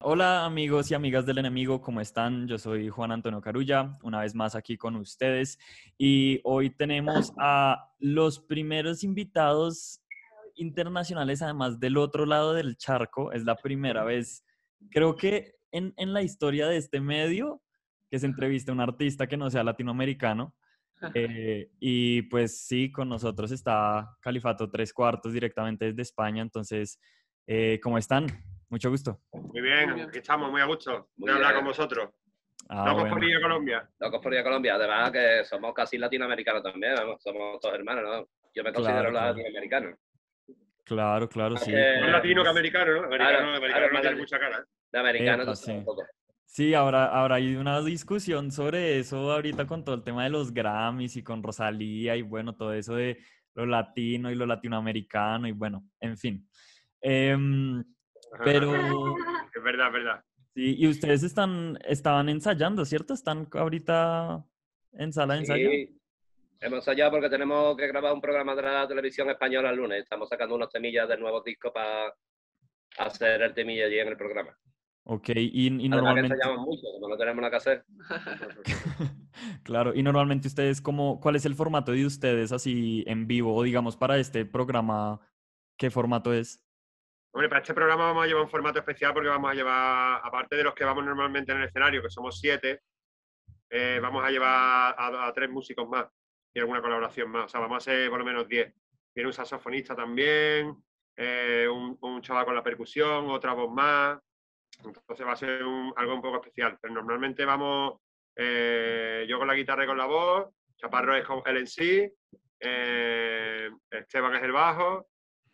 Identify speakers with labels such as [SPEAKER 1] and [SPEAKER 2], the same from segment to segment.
[SPEAKER 1] Hola amigos y amigas del enemigo, ¿cómo están? Yo soy Juan Antonio Carulla, una vez más aquí con ustedes y hoy tenemos a los primeros invitados internacionales, además del otro lado del charco. Es la primera vez, creo que en la historia de este medio, que se entrevista a un artista que no sea latinoamericano. Y pues sí, con nosotros está Califato Tres Cuartos directamente desde España. Entonces, ¿cómo están? Mucho gusto.
[SPEAKER 2] Muy bien, aquí estamos, muy a gusto
[SPEAKER 3] Muy
[SPEAKER 2] de hablar
[SPEAKER 3] bien.
[SPEAKER 2] con vosotros.
[SPEAKER 1] Ah,
[SPEAKER 2] Locos por
[SPEAKER 1] bueno.
[SPEAKER 2] ir a Colombia.
[SPEAKER 3] Locos por ir a Colombia. Además que somos casi latinoamericanos también, vamos, somos todos hermanos, ¿no? Yo me considero
[SPEAKER 1] Claro, claro.
[SPEAKER 3] latinoamericano.
[SPEAKER 1] Claro, claro,
[SPEAKER 3] Más
[SPEAKER 1] sí.
[SPEAKER 2] Más
[SPEAKER 3] que,
[SPEAKER 2] latino que americano, ¿no?
[SPEAKER 3] claro,
[SPEAKER 2] Americano no
[SPEAKER 3] más
[SPEAKER 2] tiene mucha cara.
[SPEAKER 3] de americano tú
[SPEAKER 1] Epa,
[SPEAKER 3] sabes un
[SPEAKER 1] sí.
[SPEAKER 3] poco.
[SPEAKER 1] Sí, ahora hay una discusión sobre eso ahorita con todo el tema de los Grammys y con Rosalía y bueno, todo eso de lo latino y lo latinoamericano y bueno, en fin. Em, pero
[SPEAKER 2] Es verdad, es verdad.
[SPEAKER 1] sí, y ustedes estaban ensayando, ¿cierto? ¿Están ahorita en sala de ensayo?
[SPEAKER 3] Sí, hemos ensayado porque tenemos que grabar un programa de la televisión española el lunes. Estamos sacando unos temillas de nuevos discos para hacer el temilla allí en el programa.
[SPEAKER 1] Ok, y
[SPEAKER 3] Además que
[SPEAKER 1] normalmente,
[SPEAKER 3] ensayamos mucho, como no tenemos nada que hacer.
[SPEAKER 1] claro, y normalmente ustedes, ¿cuál es el formato de ustedes así en vivo? O digamos, para este programa, ¿qué formato es?
[SPEAKER 2] Hombre, para este programa vamos a llevar un formato especial porque vamos a llevar, aparte de los que vamos normalmente en el escenario, que somos 7, vamos a llevar a 3 músicos más y alguna colaboración más. O sea, vamos a ser por lo menos 10. Viene un saxofonista también, un chaval con la percusión, otra voz más. Entonces va a ser algo un poco especial. Pero normalmente vamos yo con la guitarra y con la voz, Chaparro es él en sí, Esteban es el bajo,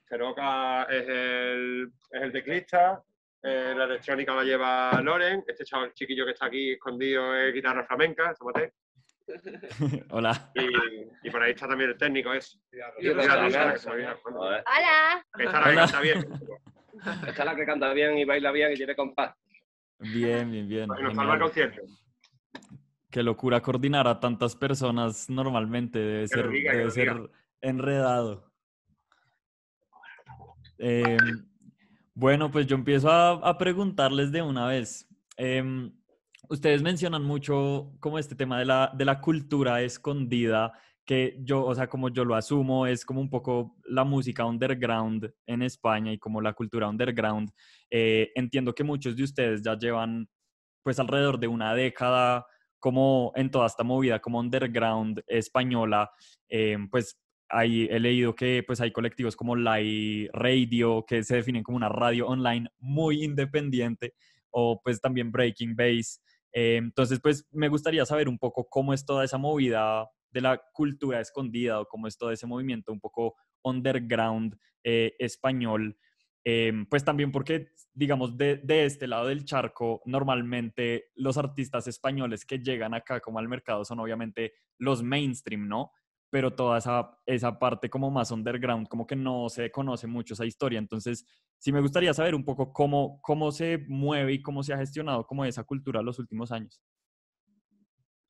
[SPEAKER 2] Ceroca es el teclista, la electrónica la lleva Loren, este chaval chiquillo que está aquí escondido es guitarra flamenca, Samate,
[SPEAKER 1] Hola.
[SPEAKER 2] y por ahí está también el técnico, es.
[SPEAKER 3] Y Rosalía. Joder.
[SPEAKER 4] Hola.
[SPEAKER 2] Esta es la que
[SPEAKER 1] Hola.
[SPEAKER 2] canta bien.
[SPEAKER 3] Esta es la que canta bien y baila bien y tiene compás.
[SPEAKER 1] Bien, bien, bien.
[SPEAKER 2] Nos salva el
[SPEAKER 1] Genial.
[SPEAKER 2] concierto.
[SPEAKER 1] Qué locura coordinar a tantas personas normalmente.
[SPEAKER 2] Que lo diga, que
[SPEAKER 1] Debe
[SPEAKER 2] lo
[SPEAKER 1] ser
[SPEAKER 2] diga.
[SPEAKER 1] enredado. Bueno, pues yo empiezo a preguntarles de una vez. Em, Ustedes mencionan mucho como este tema de la cultura escondida, que yo, o sea, como yo lo asumo, es como un poco la música underground en España y como la cultura underground. Entiendo que muchos de ustedes ya llevan pues alrededor de una década como en toda esta movida como underground española. Pues ahí he leído que pues hay colectivos como Lai Radio que se definen como una radio online muy independiente, o pues también Breaking Base. Entonces pues me gustaría saber un poco cómo es toda esa movida de la cultura escondida, o cómo es todo ese movimiento un poco underground español. Pues también porque, digamos, de este lado del charco, normalmente los artistas españoles que llegan acá como al mercado son obviamente los mainstream, ¿no? Pero toda esa parte como más underground, como que no se conoce mucho esa historia. Entonces, sí me gustaría saber un poco cómo se mueve y cómo se ha gestionado como esa cultura los últimos años.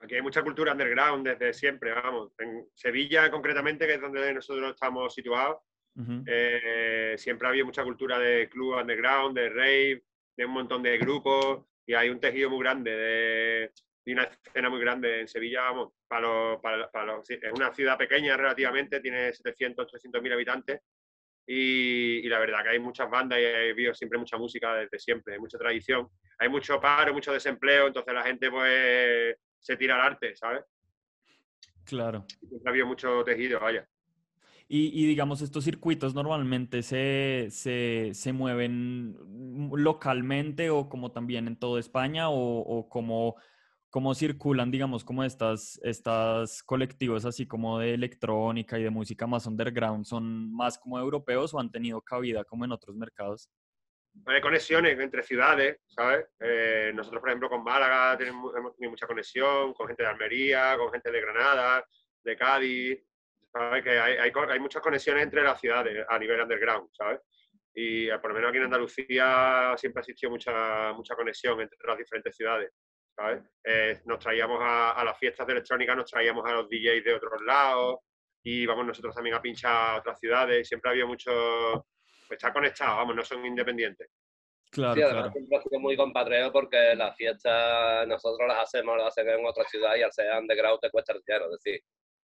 [SPEAKER 2] Aquí hay mucha cultura underground desde siempre, vamos. En Sevilla, concretamente, que es donde nosotros estamos situados,
[SPEAKER 1] Ujú.
[SPEAKER 2] siempre había mucha cultura de club underground, de rave, de un montón de grupos, y hay un tejido muy grande de una escena muy grande en Sevilla, vamos, es una ciudad pequeña relativamente, tiene 700, 300 mil habitantes, y la verdad que hay muchas bandas y ha habido siempre mucha música desde siempre, hay mucha tradición, hay mucho paro, mucho desempleo, entonces la gente pues se tira al arte, ¿sabes?
[SPEAKER 1] Claro.
[SPEAKER 2] Siempre ha habido mucho tejido, vaya.
[SPEAKER 1] Y digamos, estos circuitos normalmente se mueven localmente o como también en toda España, o cómo circulan, digamos, como estas colectivos así como de electrónica y de música más underground, ¿son más como europeos o han tenido cabida como en otros mercados?
[SPEAKER 2] Hay conexiones entre ciudades, ¿sabes? Nosotros, por ejemplo, con Málaga hemos tenido mucha conexión, con gente de Almería, con gente de Granada, de Cádiz, ¿sabes? Que hay muchas conexiones entre las ciudades a nivel underground, ¿sabes? Y por lo menos aquí en Andalucía siempre ha existido mucha conexión entre las diferentes ciudades, ¿sabes? Nos traíamos a las fiestas de electrónica, nos traíamos a los DJs de otros lados y vamos nosotros también a pinchar a otras ciudades. Siempre ha habido mucho. Pues está conectado, vamos, no son independientes.
[SPEAKER 3] Sí,
[SPEAKER 1] Claro,
[SPEAKER 3] además
[SPEAKER 1] claro.
[SPEAKER 3] siempre ha sido muy compadreo porque las fiestas nosotros las hacen en otra ciudad y al ser underground te cuesta el dinero. Es decir,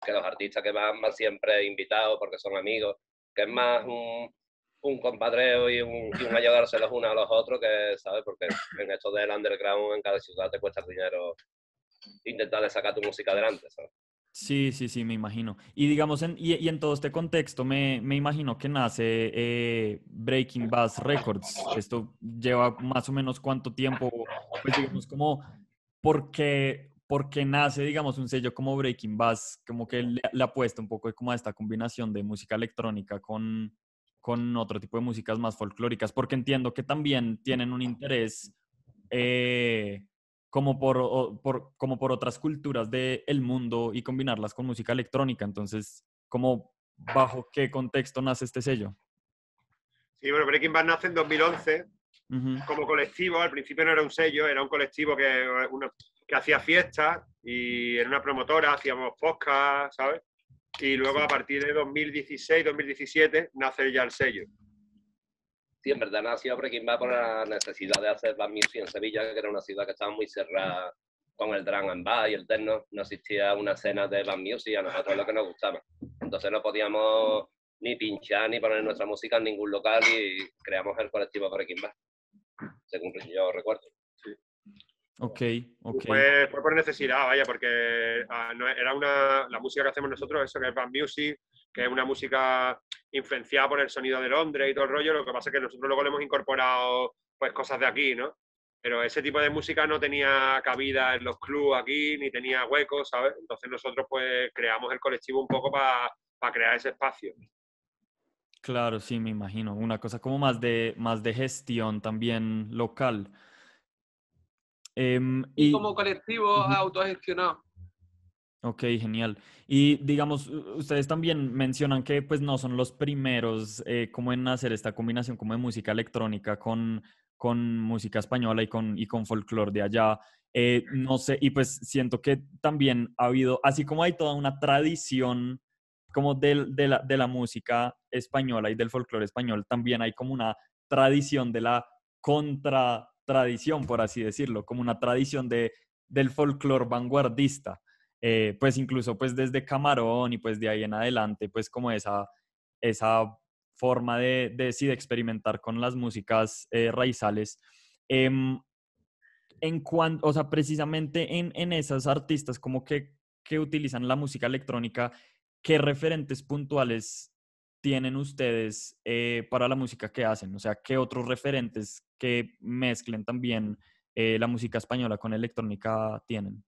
[SPEAKER 3] que los artistas que van siempre invitados porque son amigos, que es más un compadreo y un ayudarse los unos a los otros que, ¿sabes? Porque en esto del underground en cada ciudad te cuesta el dinero intentar sacar tu música adelante, ¿sabes?
[SPEAKER 1] Sí, sí, sí, me imagino. Y digamos, y en todo este contexto, me imagino que nace Breaking Bass Records. Esto lleva más o menos cuánto tiempo, pues digamos, como, por qué nace, digamos, un sello como Breaking Bass, como que le apuesta un poco como a esta combinación de música electrónica con otro tipo de músicas más folclóricas, porque entiendo que también tienen un interés. Como como por otras culturas del mundo y combinarlas con música electrónica. Entonces, ¿cómo, bajo qué contexto nace este sello?
[SPEAKER 2] Sí, bueno, Breaking Bad nace en 2011
[SPEAKER 1] Ujú.
[SPEAKER 2] como colectivo. Al principio no era un sello, era un colectivo que hacía fiestas y en una promotora hacíamos podcast, ¿sabes? Y luego a partir de 2016, 2017 nace ya el sello.
[SPEAKER 3] Sí, en verdad nació Breaking Bad por la necesidad de hacer band music en Sevilla, que era una ciudad que estaba muy cerrada con el drum and bass y el techno. No existía una escena de band music, a nosotros lo que nos gustaba. Entonces no podíamos ni pinchar ni poner nuestra música en ningún local y creamos el colectivo Breaking Bad, según yo recuerdo.
[SPEAKER 2] Sí.
[SPEAKER 1] Ok, ok.
[SPEAKER 2] Fue por necesidad, vaya, porque no, era la música que hacemos nosotros, eso que es band music, que es una música influenciada por el sonido de Londres y todo el rollo. Lo que pasa es que nosotros luego le hemos incorporado pues cosas de aquí, ¿no? Pero ese tipo de música no tenía cabida en los clubs aquí, ni tenía huecos, ¿sabes? Entonces nosotros pues creamos el colectivo un poco para crear ese espacio.
[SPEAKER 1] Claro, sí, me imagino. Una cosa como más de gestión también local.
[SPEAKER 4] Y como colectivo
[SPEAKER 1] Ujú.
[SPEAKER 4] autogestionado.
[SPEAKER 1] Ok, genial. Y digamos, ustedes también mencionan que pues no son los primeros como en hacer esta combinación como de música electrónica con música española y con folclore de allá. No sé, y pues siento que también ha habido, así como hay toda una tradición como de la música española y del folclore español, también hay como una tradición de la contratradición, por así decirlo, como una tradición del folclore vanguardista. Pues incluso pues desde Camarón y pues de ahí en adelante, pues como esa forma sí, de experimentar con las músicas raizales. Em, en cuanto, o sea, precisamente en esas artistas como que utilizan la música electrónica, ¿qué referentes puntuales tienen ustedes para la música que hacen? O sea, ¿qué otros referentes que mezclen también la música española con electrónica tienen?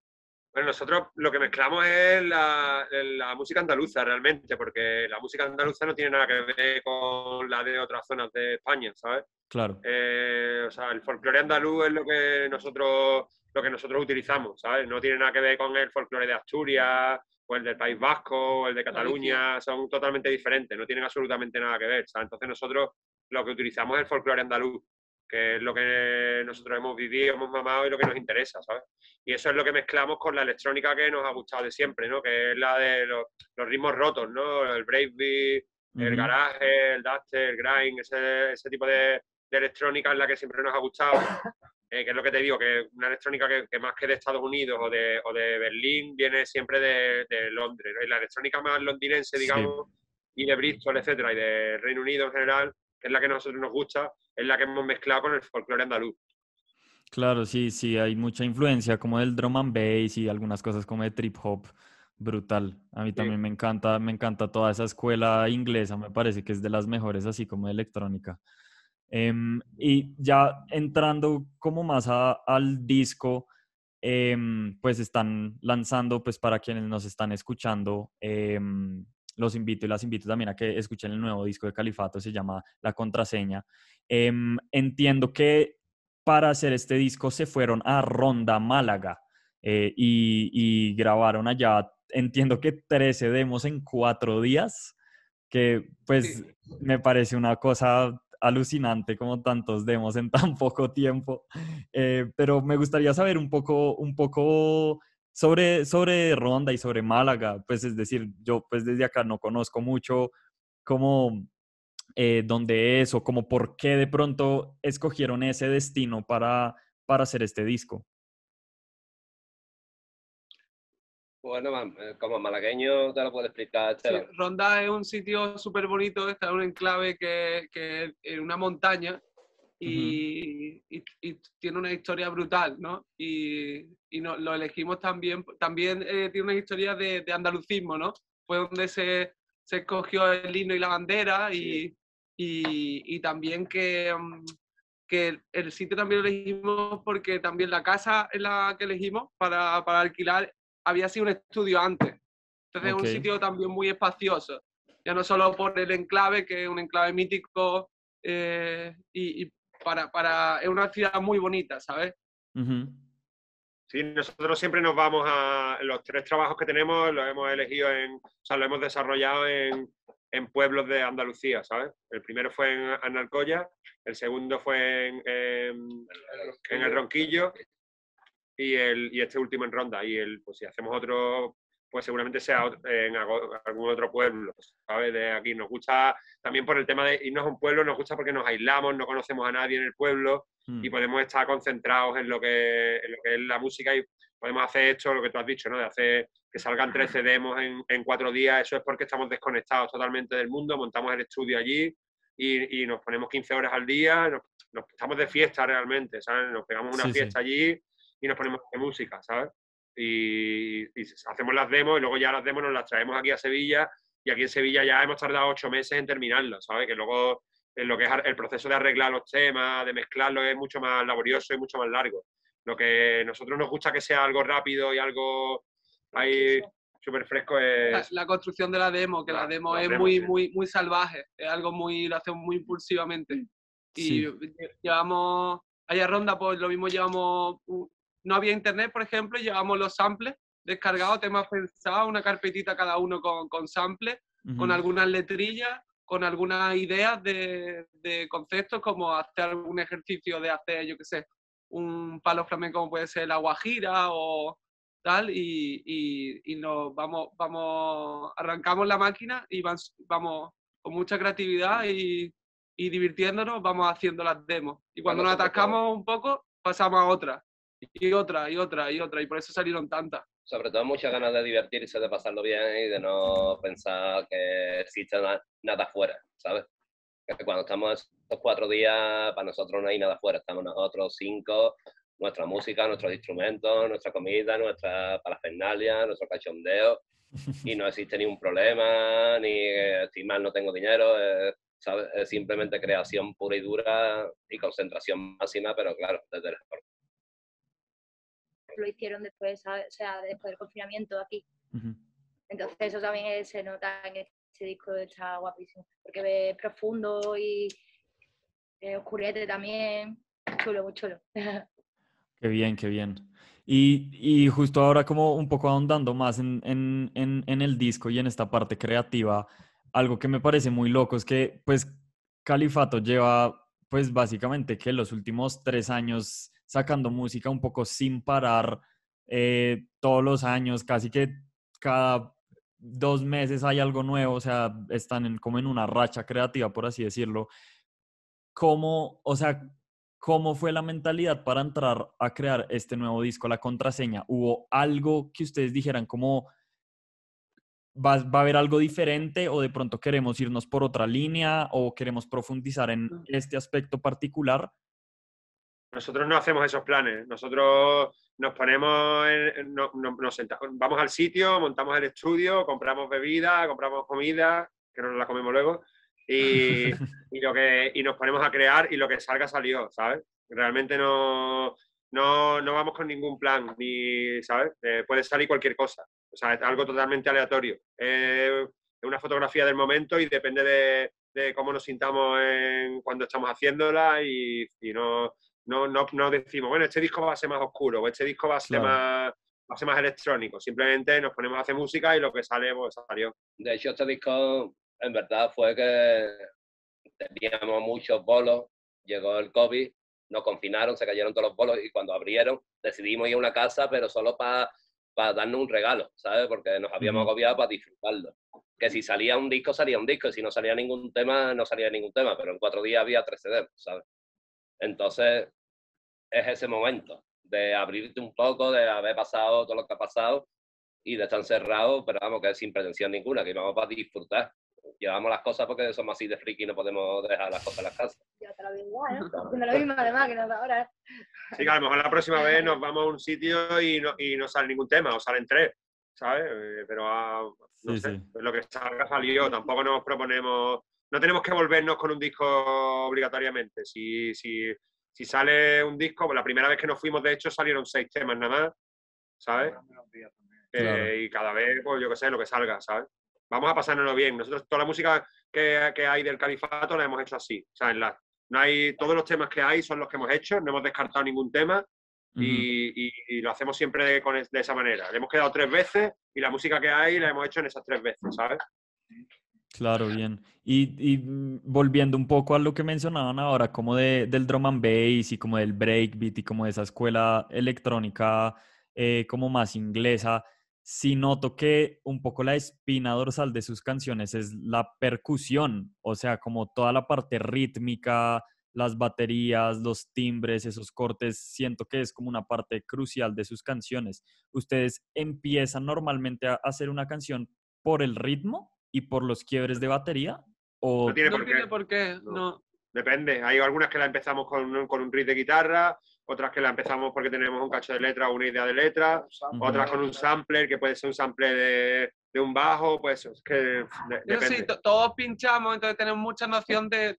[SPEAKER 2] Bueno, nosotros lo que mezclamos es la música andaluza realmente, porque la música andaluza no tiene nada que ver con la de otras zonas de España, ¿sabes?
[SPEAKER 1] Claro.
[SPEAKER 2] O sea, el folclore andaluz es lo que nosotros utilizamos, ¿sabes? No tiene nada que ver con el folclore de Asturias, o el del País Vasco, o el de Cataluña, son totalmente diferentes, no tienen absolutamente nada que ver, ¿sabes? Entonces nosotros lo que utilizamos es el folclore andaluz, que es lo que nosotros hemos vivido, hemos mamado y lo que nos interesa, ¿sabes? Y eso es lo que mezclamos con la electrónica que nos ha gustado de siempre, ¿no? Que es la de los ritmos rotos, ¿no? El breakbeat, el
[SPEAKER 1] Ujú.
[SPEAKER 2] garaje, el dubstep, el grind, ese tipo de electrónica es la que siempre nos ha gustado, que es lo que te digo, que una electrónica que más que de Estados Unidos o de Berlín viene siempre de Londres, ¿no? Y la electrónica más londinense,
[SPEAKER 1] Sí.
[SPEAKER 2] digamos, y de Bristol, etcétera, y de Reino Unido en general, que es la que a nosotros nos gusta, es la que hemos mezclado con el folclore andaluz.
[SPEAKER 1] Claro, sí, sí, hay mucha influencia como del drum and bass y algunas cosas como de trip hop, brutal. A mí
[SPEAKER 2] Sí.
[SPEAKER 1] también me encanta toda esa escuela inglesa, me parece que es de las mejores, así como de electrónica. Y ya entrando como más al disco, pues están lanzando, pues para quienes nos están escuchando, los invito y las invito también a que escuchen el nuevo disco de Califato, se llama La Contraseña. Entiendo que para hacer este disco se fueron a Ronda, Málaga, y grabaron allá, entiendo que 13 demos en 4 días, que pues
[SPEAKER 4] Sí.
[SPEAKER 1] me parece una cosa alucinante como tantos demos en tan poco tiempo. Pero me gustaría saber un poco sobre Ronda y sobre Málaga. Pues es decir, yo pues desde acá no conozco mucho como dónde es o como por qué de pronto escogieron ese destino para hacer este disco.
[SPEAKER 3] Bueno, como malagueño te lo puedo explicar,
[SPEAKER 4] Sí,
[SPEAKER 3] Esteban.
[SPEAKER 4] Ronda es un sitio súper bonito, está en un enclave que es en una montaña y tiene una historia brutal, ¿no? Y lo elegimos también tiene una historia de andalucismo, ¿no? Fue donde se escogió el himno y la bandera y también que el sitio también lo elegimos porque también la casa en la que elegimos para alquilar había sido un estudio antes. Entonces es un sitio también muy espacioso, ya no solo por el enclave, que es un enclave mítico, y es una ciudad muy bonita, ¿sabes?
[SPEAKER 2] Sí, nosotros siempre nos vamos a los 3 trabajos que tenemos, los hemos elegido o sea, lo hemos desarrollado en pueblos de Andalucía, ¿sabes? El primero fue en Analcoya, el segundo fue en el Ronquillo y este último en Ronda. Pues si hacemos otro, pues seguramente sea en algún otro pueblo, ¿sabes? De aquí. Nos gusta también por el tema de irnos a un pueblo, nos gusta porque nos aislamos, no conocemos a nadie en el pueblo y podemos estar concentrados en lo que es la música y podemos hacer esto, lo que tú has dicho, ¿no? De hacer que salgan 13 demos en 4 días. Eso es porque estamos desconectados totalmente del mundo, montamos el estudio allí y nos ponemos 15 horas al día, nos estamos de fiesta realmente, ¿sabes? Nos pegamos una fiesta allí y nos ponemos de música, ¿sabes? Y hacemos las demos y luego ya las demos nos las traemos aquí a Sevilla y aquí en Sevilla ya hemos tardado 8 meses en terminarlo, ¿sabes? Que luego en lo que es el proceso de arreglar los temas, de mezclarlos es mucho más laborioso y mucho más largo. Lo que a nosotros nos gusta que sea algo rápido y algo ahí súper fresco es...
[SPEAKER 4] La construcción de la demo, que la demo es muy salvaje, es algo lo hacemos muy impulsivamente. Y llevamos, allá Ronda, pues lo mismo llevamos, no había internet, por ejemplo, y llevamos los samples descargados, temas pensados, una carpetita cada uno con samples, con algunas letrillas, con algunas ideas de conceptos, como hacer algún ejercicio de hacer, yo qué sé, un palo flamenco como puede ser la guajira o tal, y nos arrancamos la máquina y vamos con mucha creatividad y divirtiéndonos, vamos haciendo las demos. Y cuando nos atascamos un poco, pasamos a otra, y otra, y otra, y otra, y por eso salieron tantas.
[SPEAKER 3] Sobre todo muchas ganas de divertirse, de pasarlo bien y de no pensar que existe nada afuera, ¿sabes? Que cuando estamos estos 4 días, para nosotros no hay nada afuera, estamos nosotros 5, nuestra música, nuestros instrumentos, nuestra comida, nuestra parafernalia, nuestro cachondeo, y no existe ni un problema, ni estoy mal, no tengo dinero, ¿sabes? Es simplemente creación pura y dura y concentración máxima, pero claro, desde el esfuerzo.
[SPEAKER 5] Lo hicieron después, o sea, después del confinamiento aquí. Entonces eso también se nota en este disco, está guapísimo, porque es profundo y oscurete también, chulo, muy chulo.
[SPEAKER 1] Qué bien, qué bien. Y justo ahora como un poco ahondando más en el disco y en esta parte creativa, algo que me parece muy loco es que pues Califato lleva pues básicamente que los últimos 3 años sacando música un poco sin parar, todos los años, casi que cada 2 meses hay algo nuevo, o sea, están como en una racha creativa, por así decirlo. O sea, ¿cómo fue la mentalidad para entrar a crear este nuevo disco, la contraseña? ¿Hubo algo que ustedes dijeran como va a haber algo diferente o de pronto queremos irnos por otra línea o queremos profundizar en este aspecto particular?
[SPEAKER 2] Nosotros no hacemos esos planes. Nosotros nos ponemos, vamos al sitio, montamos el estudio, compramos bebida, compramos comida, que no nos la comemos luego, y nos ponemos a crear y lo que salga salió, ¿sabes? Realmente no vamos con ningún plan, ni, ¿sabes? Puede salir cualquier cosa. O sea, es algo totalmente aleatorio. Es una fotografía del momento y depende de cómo nos sintamos cuando estamos haciéndola y no decimos, bueno, este disco va a ser más oscuro o este disco va a ser más electrónico. Simplemente nos ponemos a hacer música y lo que sale, pues salió.
[SPEAKER 3] De hecho, este disco en verdad fue que teníamos muchos bolos, llegó el COVID, nos confinaron, se cayeron todos los bolos y cuando abrieron decidimos ir a una casa, pero solo para darnos un regalo, ¿sabes? Porque nos habíamos agobiado para disfrutarlo. que si salía un disco, salía un disco, y si no salía ningún tema, no salía ningún tema, pero en 4 días había 13 demos, ¿sabes? Entonces, es ese momento de abrirte un poco, de haber pasado todo lo que ha pasado y de estar encerrado, pero vamos, que sin pretensión ninguna, que vamos para disfrutar. Llevamos las cosas porque somos así de friki y no podemos dejar las cosas en las casas.
[SPEAKER 5] Yo te lo digo igual, ¿no? Haciendo lo mismo además que nos da ahora.
[SPEAKER 2] Sí, que a lo mejor la próxima vez nos vamos a un sitio y no sale ningún tema, o salen 3, ¿sabes? Pero no sé, pues lo que salga salió, tampoco nos proponemos, no tenemos que volvernos con un disco obligatoriamente. Si sale un disco, pues la primera vez que nos fuimos, de hecho, salieron 6 temas nada más, ¿sabes? Claro. Y cada vez, pues yo qué sé, lo que salga, ¿sabes? Vamos a pasárnoslo bien. Nosotros toda la música que hay del Califato la hemos hecho así. O sea, no hay, todos los temas que hay son los que hemos hecho, no hemos descartado ningún tema y lo hacemos siempre de esa manera. Le hemos quedado 3 veces y la música que hay la hemos hecho en esas 3 veces, ¿sabes?
[SPEAKER 1] Claro, bien. Y volviendo un poco a lo que mencionaban ahora, como del drum and bass y como del breakbeat y como de esa escuela electrónica como más inglesa, sí noto que un poco la espina dorsal de sus canciones es la percusión, o sea, como toda la parte rítmica, las baterías, los timbres, esos cortes, siento que es como una parte crucial de sus canciones. ¿Ustedes empiezan normalmente a hacer una canción por el ritmo y por los quiebres de batería? ¿O
[SPEAKER 2] no tiene
[SPEAKER 4] por qué? No.
[SPEAKER 2] Depende. Hay algunas que la empezamos con un riff de guitarra, otras que la empezamos porque tenemos un cacho de letra o una idea de letra, otras con un sampler, que puede ser un sampler de un bajo, pues es que depende.
[SPEAKER 4] Sí, todos pinchamos, entonces tenemos mucha noción de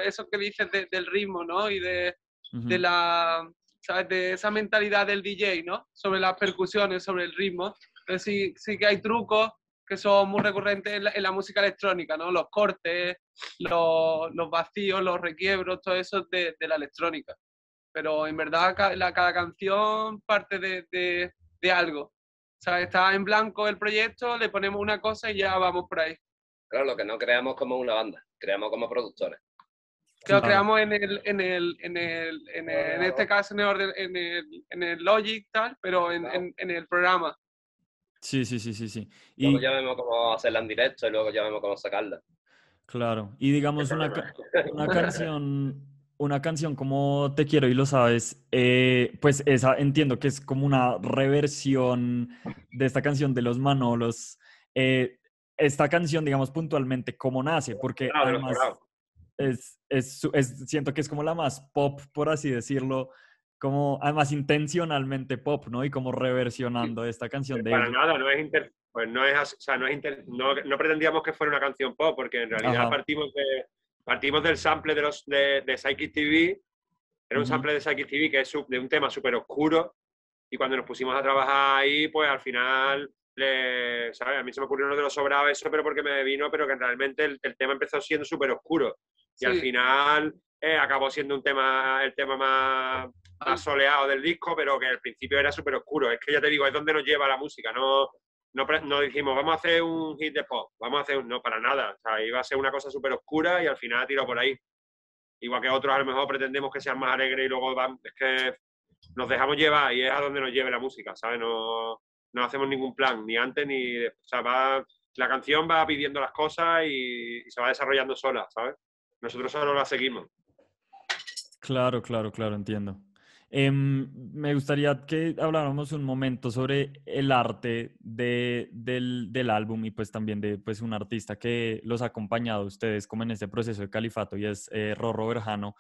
[SPEAKER 4] eso que dices del ritmo, ¿no? Y de la, ¿sabes? De esa mentalidad del DJ, ¿no? Sobre las percusiones, sobre el ritmo. Entonces sí que hay trucos que son muy recurrentes en la música electrónica, ¿no? Los cortes, los vacíos, los requiebros, todo eso de la electrónica. Pero en verdad cada canción parte de algo. O sea, está en blanco el proyecto, le ponemos una cosa y ya vamos por ahí.
[SPEAKER 3] Claro, lo que no creamos como una banda, creamos como productores.
[SPEAKER 4] Claro, creamos en este caso en el Logic, tal, pero en el programa.
[SPEAKER 1] Sí.
[SPEAKER 3] Luego ya vemos cómo hacerla en directo y luego ya vemos cómo sacarla.
[SPEAKER 1] Claro, y digamos una canción como Te quiero y lo sabes, pues esa entiendo que es como una reversión de esta canción de los Manolos. Esta canción, digamos puntualmente, ¿cómo nace? Porque además siento que es como la más pop, por así decirlo, como además intencionalmente pop, ¿no? Y como reversionando esta canción de
[SPEAKER 2] Para
[SPEAKER 1] ellos.
[SPEAKER 2] nada, no pretendíamos que fuera una canción pop, porque en realidad partimos del sample de Psychic TV. Era un sample de Psychic TV que es de un tema súper oscuro, y cuando nos pusimos a trabajar ahí, pues al final, ¿sabes? A mí se me ocurrió uno de los sobraba eso, pero porque me vino, pero que realmente el tema empezó siendo súper oscuro. Y al final acabó siendo el tema más soleado del disco, pero que al principio era súper oscuro. Es que ya te digo, es donde nos lleva la música. No dijimos, vamos a hacer un hit de pop, vamos a hacer no, para nada. O sea, iba a ser una cosa súper oscura y al final tiró por ahí. Igual que otros a lo mejor pretendemos que sean más alegres y luego es que nos dejamos llevar y es a donde nos lleve la música, ¿sabes? No hacemos ningún plan, ni antes ni... O sea, la canción va pidiendo las cosas y se va desarrollando sola, ¿sabes? Nosotros solo la seguimos.
[SPEAKER 1] Claro, entiendo. Me gustaría que habláramos un momento sobre el arte del álbum y pues también de pues, un artista que los ha acompañado a ustedes como en este proceso de Califato y es Rorro Berjano.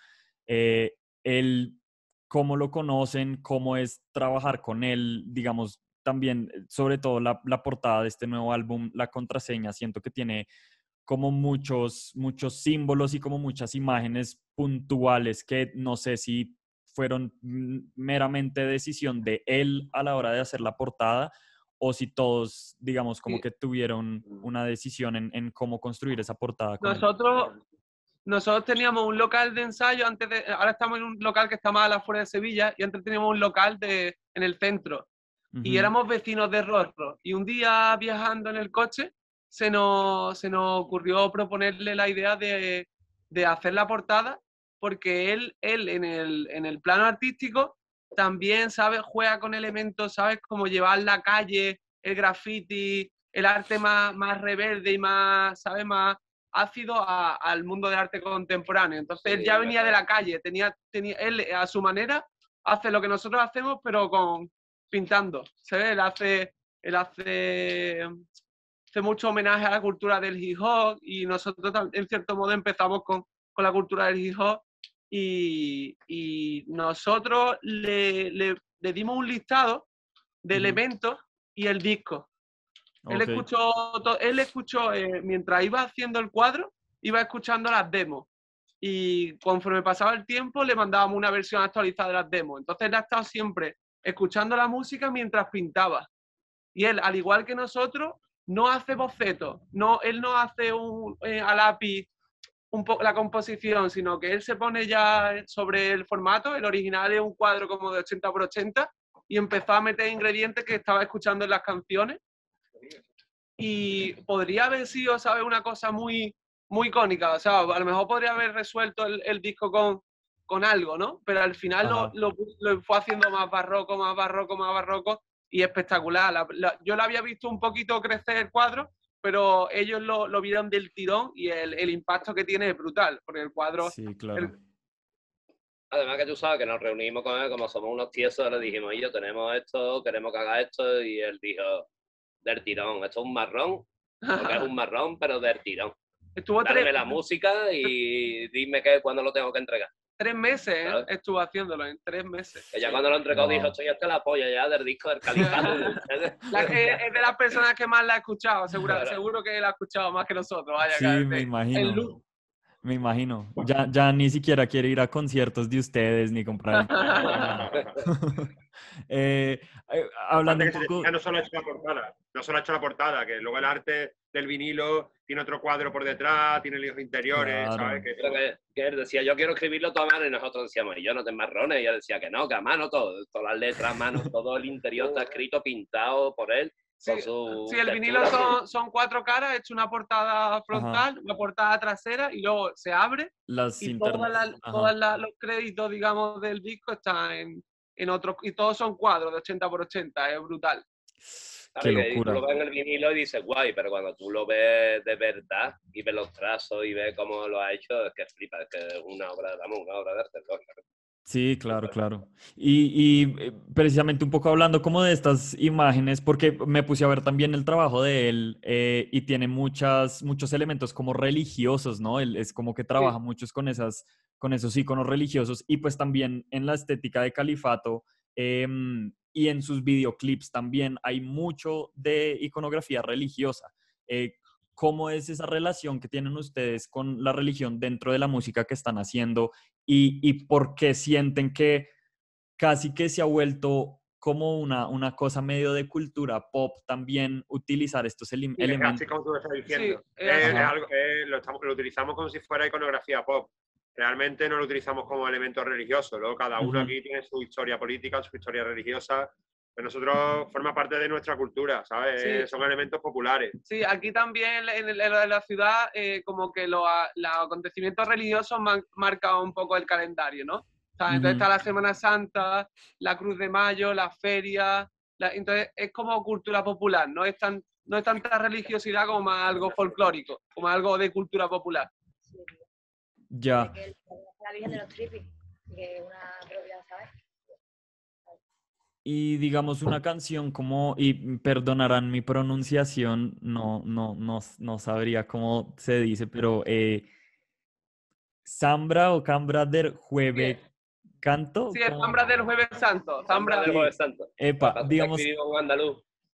[SPEAKER 1] ¿Cómo lo conocen? ¿Cómo es trabajar con él? Digamos, también, sobre todo la portada de este nuevo álbum, la contraseña, siento que tiene como muchos símbolos y como muchas imágenes puntuales que no sé si fueron meramente decisión de él a la hora de hacer la portada o si todos, digamos, como que tuvieron una decisión en cómo construir esa portada.
[SPEAKER 4] Nosotros teníamos un local de ensayo, ahora estamos en un local que está más a la afuera de Sevilla, y antes teníamos un local en el centro. Y éramos vecinos de Rorro. Y un día viajando en el coche, se nos ocurrió proponerle la idea de hacer la portada, porque él en el plano artístico también, ¿sabes? Juega con elementos, ¿sabes? Como llevar la calle, el graffiti, el arte más rebelde y más, ¿sabes? Más ácido al mundo del arte contemporáneo. Entonces él ya venía de la calle, él a su manera hace lo que nosotros hacemos, pero pintando, ¿sabes? Él hace mucho homenaje a la cultura del hip hop y nosotros en cierto modo empezamos con la cultura del hip hop y nosotros le dimos un listado de elementos y el disco. Él escuchó mientras iba haciendo el cuadro, iba escuchando las demos. Y conforme pasaba el tiempo, le mandábamos una versión actualizada de las demos. Entonces él ha estado siempre escuchando la música mientras pintaba. Y él, al igual que nosotros, no hace bocetos. Él no hace a lápiz la composición, sino que él se pone ya sobre el formato. El original es un cuadro como de 80 por 80 y empezó a meter ingredientes que estaba escuchando en las canciones. Y podría haber sido, ¿sabes? Una cosa muy, muy icónica. O sea, a lo mejor podría haber resuelto el disco con algo, ¿no? Pero al final lo fue haciendo más barroco y espectacular. Yo lo había visto un poquito crecer el cuadro, pero ellos lo vieron del tirón y el impacto que tiene es brutal, porque el cuadro...
[SPEAKER 1] Sí, claro.
[SPEAKER 3] Además que tú sabes que nos reunimos con él, como somos unos tiesos, le dijimos, oye, tenemos esto, queremos que haga esto, y él dijo, del tirón, esto es un marrón, porque es un marrón, pero del tirón. Dame la música y dime cuándo lo tengo que entregar.
[SPEAKER 4] 3 meses, ¿sabes? Estuvo haciéndolo en 3 meses.
[SPEAKER 3] Ella cuando lo entregó dijo, estoy hasta la polla ya del disco del Califato.
[SPEAKER 4] Es de las personas que más la ha escuchado, seguro que la ha escuchado más que nosotros. Vaya,
[SPEAKER 1] sí, me imagino. Me imagino. Ya ni siquiera quiere ir a conciertos de ustedes ni comprar. Hablando un poco...
[SPEAKER 2] Ya no solo ha hecho la portada, que luego el arte del vinilo tiene otro cuadro por detrás, tiene los interiores, claro. ¿Sabes?
[SPEAKER 3] Que él decía, yo quiero escribirlo todo a mano, y nosotros decíamos, y yo no te marrones, y él decía que no, que a mano todo, todas las letras a mano, todo el interior está escrito, pintado por él.
[SPEAKER 4] Sí, el vinilo son 4 caras, hecho una portada frontal, una portada trasera y luego se abre y todos los créditos, digamos, del disco están en otros, y todos son cuadros de 80 por 80, es brutal.
[SPEAKER 1] Qué locura.
[SPEAKER 3] Tú lo ves en el vinilo y dices, guay, pero cuando tú lo ves de verdad y ves los trazos y ves cómo lo ha hecho, es que flipa, es que es una obra de arte.
[SPEAKER 1] Sí, claro. Y precisamente un poco hablando como de estas imágenes, porque me puse a ver también el trabajo de él y tiene muchos elementos como religiosos, ¿no? Él es como que trabaja muchos con esos íconos religiosos y pues también en la estética de Califato y en sus videoclips también hay mucho de iconografía religiosa. ¿Cómo es esa relación que tienen ustedes con la religión dentro de la música que están haciendo y por qué sienten que casi que se ha vuelto como una cosa medio de cultura pop también utilizar estos elementos?
[SPEAKER 2] Así como tú estás diciendo. Lo utilizamos como si fuera iconografía pop. Realmente no lo utilizamos como elemento religioso. Luego cada uno aquí tiene su historia política, su historia religiosa. Pero nosotros forma parte de nuestra cultura, ¿sabes? Sí. Son elementos populares.
[SPEAKER 4] Sí, aquí también en la ciudad como que los acontecimientos religiosos marcan un poco el calendario, ¿no? ¿Sabes? Entonces está la Semana Santa, la Cruz de Mayo, la feria. Entonces es como cultura popular, no es tanta religiosidad como más algo folclórico, como algo de cultura popular.
[SPEAKER 1] Ya.
[SPEAKER 5] La Virgen de los Tripis, que es una propiedad, ¿sabes?
[SPEAKER 1] Y digamos una canción como, y perdonarán mi pronunciación, no sabría cómo se dice, pero Zambra o Cambra del Jueves Canto.
[SPEAKER 4] Sí, es Zambra del Jueves Santo.
[SPEAKER 3] Zambra del Jueves Santo.
[SPEAKER 1] Epa, digamos,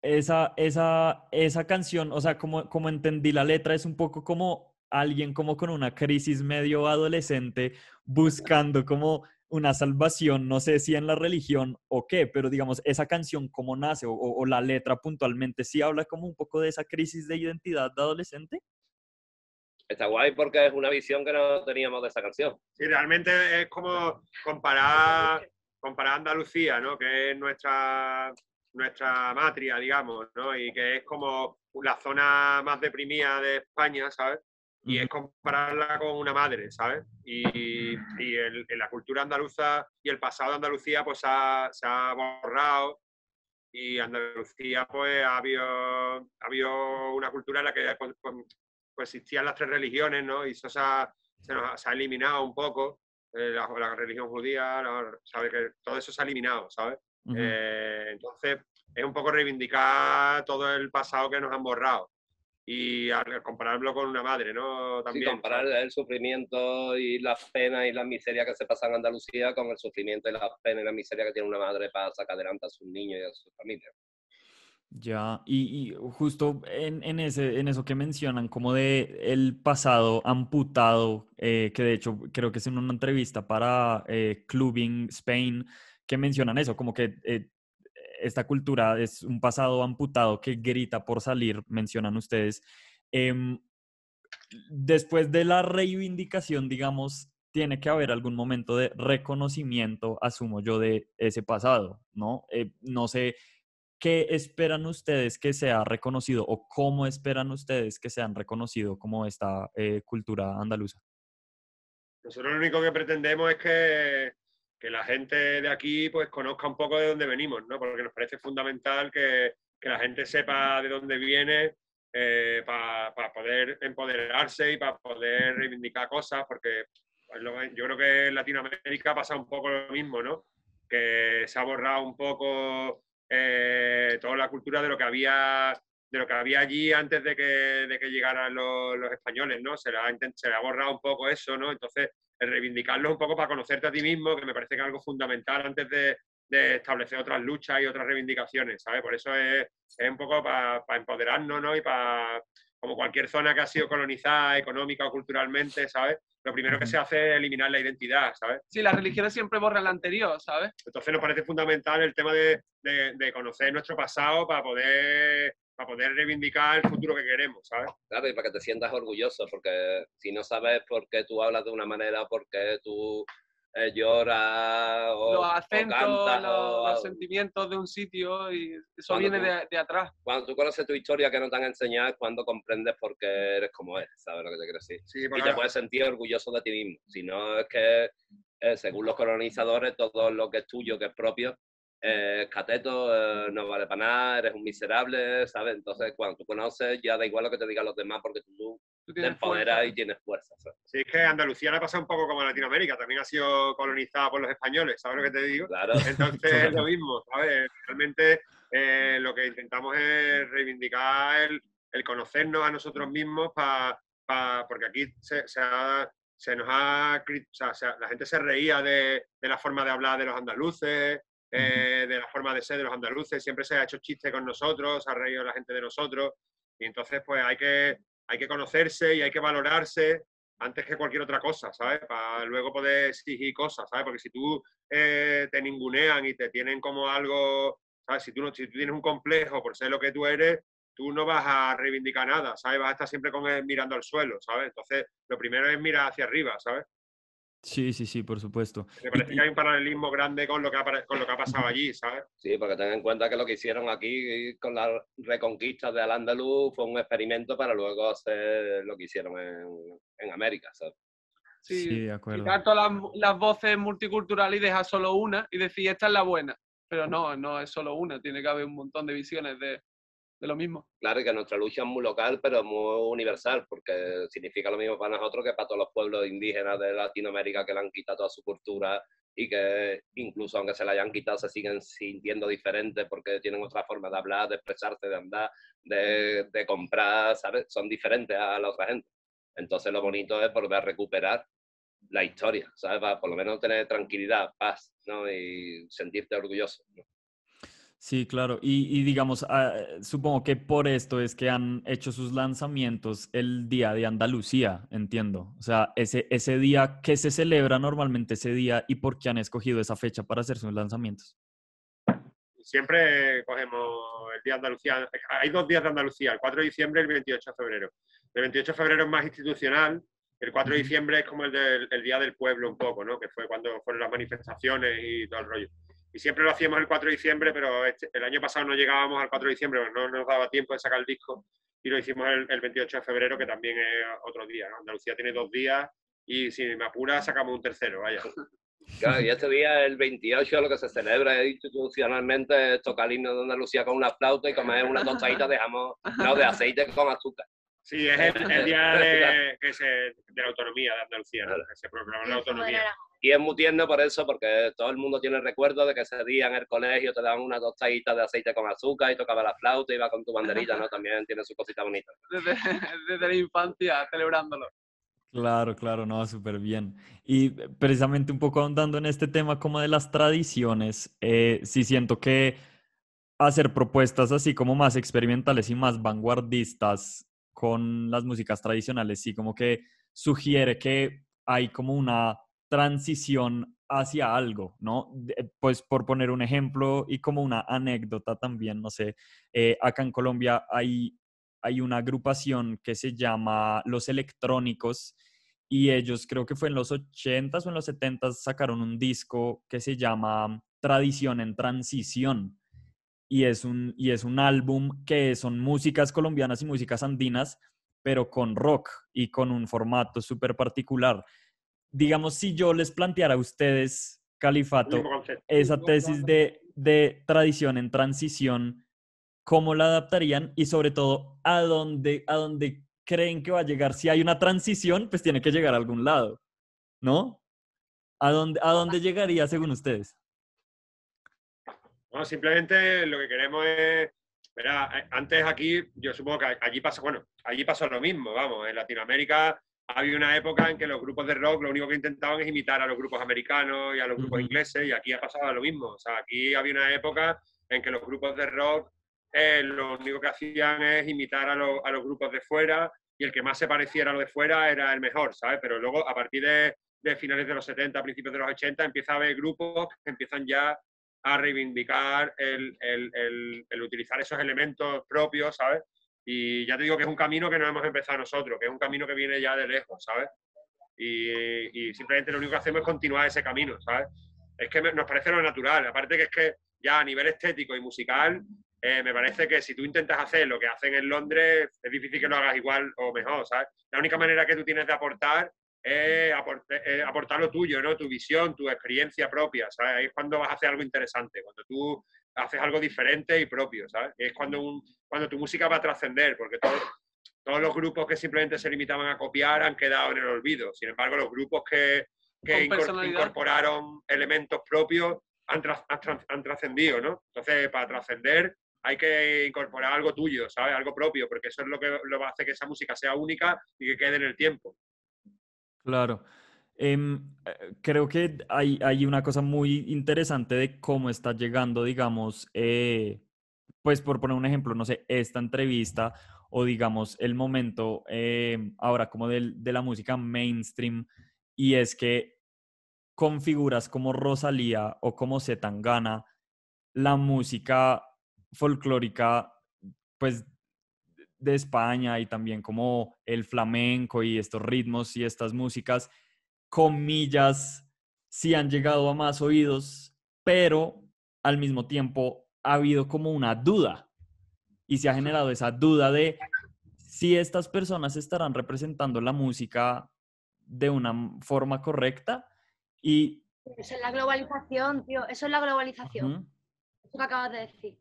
[SPEAKER 1] esa canción, o sea, como entendí la letra, es un poco como alguien como con una crisis medio adolescente buscando como una salvación, no sé si en la religión o qué, pero digamos, esa canción cómo nace o la letra puntualmente, ¿sí habla como un poco de esa crisis de identidad de adolescente?
[SPEAKER 3] Está guay porque es una visión que no teníamos de esa canción.
[SPEAKER 2] Sí, realmente es como comparar Andalucía, ¿no? Que es nuestra matria, digamos, ¿no? Y que es como la zona más deprimida de España, ¿sabes? Y es compararla con una madre, ¿sabes? Y la cultura andaluza y el pasado de Andalucía pues se ha borrado y Andalucía pues ha habido una cultura en la que coexistían las tres religiones, ¿no? Y eso se ha eliminado un poco, la religión judía, ¿sabes? Que todo eso se ha eliminado, ¿sabes? Entonces es un poco reivindicar todo el pasado que nos han borrado y al compararlo con una madre, ¿no? También,
[SPEAKER 3] sí, comparar el sufrimiento y las penas y la miseria que se pasa en Andalucía con el sufrimiento y la pena y la miseria que tiene una madre para sacar adelante a sus niños y a su familia.
[SPEAKER 1] Ya, y justo en eso que mencionan, como de el pasado amputado, que de hecho creo que es en una entrevista para Clubbing Spain, que mencionan eso, como que esta cultura es un pasado amputado que grita por salir, mencionan ustedes. Después de la reivindicación, digamos, tiene que haber algún momento de reconocimiento, asumo yo, de ese pasado, ¿no? No sé. ¿Qué esperan ustedes que sea reconocido o cómo esperan ustedes que sean reconocido como esta cultura andaluza?
[SPEAKER 2] Nosotros lo único que pretendemos es que la gente de aquí pues conozca un poco de dónde venimos, ¿no? Porque nos parece fundamental que la gente sepa de dónde viene para poder empoderarse y para poder reivindicar cosas, porque pues, yo creo que en Latinoamérica pasa un poco lo mismo, ¿no? Que se ha borrado un poco toda la cultura de lo que había allí antes de que llegaran los españoles, ¿no? Se le ha borrado un poco eso, ¿no? Entonces, el reivindicarlo un poco para conocerte a ti mismo, que me parece que es algo fundamental antes de establecer otras luchas y otras reivindicaciones, ¿sabes? Por eso es un poco para empoderarnos, ¿no? Y para, como cualquier zona que ha sido colonizada económica o culturalmente, ¿sabes? Lo primero que se hace es eliminar la identidad, ¿sabes?
[SPEAKER 4] Sí, las religiones siempre borran la anterior, ¿sabes?
[SPEAKER 2] Entonces nos parece fundamental el tema de conocer nuestro pasado para poder reivindicar el futuro que queremos, ¿sabes?
[SPEAKER 3] Claro, y para que te sientas orgulloso, porque si no sabes por qué tú hablas de una manera, por qué tú lloras
[SPEAKER 4] los acentos,
[SPEAKER 3] o cantas,
[SPEAKER 4] los sentimientos de un sitio, y eso viene de atrás.
[SPEAKER 3] Cuando tú conoces tu historia que no te han enseñado es cuando comprendes por qué eres como eres, ¿sabes lo que te quiero decir?
[SPEAKER 2] Sí,
[SPEAKER 3] y te puedes sentir orgulloso de ti mismo. Si no, es que según los colonizadores, todo lo que es tuyo, que es propio, cateto, no vale para nada, eres un miserable, ¿sabes? Entonces, cuando tú conoces, ya da igual lo que te digan los demás, porque tú te empoderas fuerza, y tienes fuerza, ¿sabes?
[SPEAKER 2] Sí, es que Andalucía le pasa un poco como a Latinoamérica, también ha sido colonizada por los españoles, ¿sabes lo que te digo?
[SPEAKER 3] Claro.
[SPEAKER 2] Entonces es lo mismo, ¿sabes? Realmente lo que intentamos es reivindicar el conocernos a nosotros mismos porque aquí la gente se reía de la forma de hablar de los andaluces, de la forma de ser de los andaluces, siempre se ha hecho chiste con nosotros, se ha reído la gente de nosotros, y entonces pues hay que conocerse y hay que valorarse antes que cualquier otra cosa, ¿sabes? Para luego poder exigir cosas, ¿sabes? Porque si tú te ningunean y te tienen como algo, ¿sabes? Si tú tienes un complejo por ser lo que tú eres, tú no vas a reivindicar nada, ¿sabes? Vas a estar siempre mirando al suelo, ¿sabes? Entonces, lo primero es mirar hacia arriba, ¿sabes?
[SPEAKER 1] Sí, sí, sí, por supuesto.
[SPEAKER 2] Me parece que hay un paralelismo grande con lo que ha pasado allí, ¿sabes?
[SPEAKER 3] Sí, porque ten en cuenta que lo que hicieron aquí con la reconquista de Al-Ándalus fue un experimento para luego hacer lo que hicieron en América, ¿sabes?
[SPEAKER 1] Sí, de acuerdo.
[SPEAKER 4] Quitar todas las voces multiculturales y dejar solo una y decir, esta es la buena. Pero no es solo una, tiene que haber un montón de visiones de lo mismo.
[SPEAKER 3] Claro, y que nuestra lucha es muy local, pero muy universal, porque significa lo mismo para nosotros que para todos los pueblos indígenas de Latinoamérica que le han quitado toda su cultura y que incluso aunque se la hayan quitado se siguen sintiendo diferentes porque tienen otra forma de hablar, de expresarse, de andar, de comprar, ¿sabes? Son diferentes a la otra gente. Entonces lo bonito es volver a recuperar la historia, ¿sabes? Para por lo menos tener tranquilidad, paz, ¿no? Y sentirte orgulloso, ¿no?
[SPEAKER 1] Sí, claro. Y digamos, supongo que por esto es que han hecho sus lanzamientos el Día de Andalucía, entiendo. O sea, ese día, ¿qué se celebra normalmente ese día y por qué han escogido esa fecha para hacer sus lanzamientos?
[SPEAKER 2] Siempre cogemos el Día de Andalucía. Hay 2 días de Andalucía, el 4 de diciembre y el 28 de febrero. El 28 de febrero es más institucional, el 4 de diciembre es como el Día del Pueblo un poco, ¿no? Que fue cuando fueron las manifestaciones y todo el rollo. Y siempre lo hacíamos el 4 de diciembre, pero el año pasado no llegábamos al 4 de diciembre, porque no nos daba tiempo de sacar el disco, y lo hicimos el 28 de febrero, que también es otro día, ¿no? Andalucía tiene 2 días, y si me apura sacamos un tercero, vaya.
[SPEAKER 3] Claro, y este día, el 28, lo que se celebra institucionalmente es tocar el himno de Andalucía con una flauta y comer una tostadita de jamón, no, de aceite con azúcar.
[SPEAKER 2] Sí, es el día de la autonomía de Andalucía, ¿no? Que se proclamó la autonomía.
[SPEAKER 3] Y es muy tierno por eso, porque todo el mundo tiene recuerdo de que ese día en el colegio te daban una tostadita de aceite con azúcar y tocaba la flauta y iba con tu banderita, ¿no? También tiene su cosita bonita.
[SPEAKER 4] Desde la infancia, celebrándolo.
[SPEAKER 1] Claro, claro, no, súper bien. Y precisamente un poco ahondando en este tema como de las tradiciones, sí siento que hacer propuestas así como más experimentales y más vanguardistas con las músicas tradicionales, sí como que sugiere que hay como una transición hacia algo, ¿no? Pues por poner un ejemplo y como una anécdota también, no sé, acá en Colombia hay una agrupación que se llama Los Electrónicos y ellos creo que fue en los 80s o en los 70s sacaron un disco que se llama Tradición en Transición y es un álbum que son músicas colombianas y músicas andinas, pero con rock y con un formato súper particular. Digamos, si yo les planteara a ustedes, Califato, esa tesis de tradición en transición, ¿cómo la adaptarían? Y sobre todo, a dónde creen que va a llegar? Si hay una transición, pues tiene que llegar a algún lado, ¿no? ¿A dónde llegaría según ustedes?
[SPEAKER 2] No, simplemente lo que queremos es, verá, antes aquí, yo supongo que allí pasó lo mismo, vamos, en Latinoamérica había una época en que los grupos de rock lo único que intentaban es imitar a los grupos americanos y a los grupos ingleses, y aquí ha pasado lo mismo. O sea, aquí había una época en que los grupos de rock lo único que hacían es imitar a los grupos de fuera, y el que más se pareciera a lo de fuera era el mejor, ¿sabes? Pero luego, a partir de finales de los 70, principios de los 80, empieza a haber grupos que empiezan ya a reivindicar el utilizar esos elementos propios, ¿sabes? Y ya te digo que es un camino que no hemos empezado nosotros, que es un camino que viene ya de lejos, ¿sabes? Y simplemente lo único que hacemos es continuar ese camino, ¿sabes? Es que nos parece lo natural. Aparte que es que ya a nivel estético y musical, me parece que si tú intentas hacer lo que hacen en Londres, es difícil que lo hagas igual o mejor, ¿sabes? La única manera que tú tienes de aportar es aportar lo tuyo, ¿no? Tu visión, tu experiencia propia, ¿sabes? Ahí es cuando vas a hacer algo interesante, cuando tú haces algo diferente y propio, ¿sabes? Es cuando tu música va a trascender, porque todos los grupos que simplemente se limitaban a copiar han quedado en el olvido. Sin embargo, los grupos que incorporaron elementos propios han trascendido, ¿no? Entonces, para trascender hay que incorporar algo tuyo, ¿sabes? Algo propio, porque eso es lo que lo va a hacer que esa música sea única y que quede en el tiempo.
[SPEAKER 1] Claro. Creo que hay una cosa muy interesante de cómo está llegando, digamos, pues por poner un ejemplo, no sé, esta entrevista o digamos el momento ahora como de la música mainstream y es que con figuras como Rosalía o como C. Tangana, la música folclórica, pues de España y también como el flamenco y estos ritmos y estas músicas, comillas, sí han llegado a más oídos, pero al mismo tiempo ha habido como una duda y se ha generado esa duda de si estas personas estarán representando la música de una forma correcta y...
[SPEAKER 5] Eso es la globalización, tío, eso es la globalización.
[SPEAKER 1] Uh-huh.
[SPEAKER 5] Eso que acabas de decir.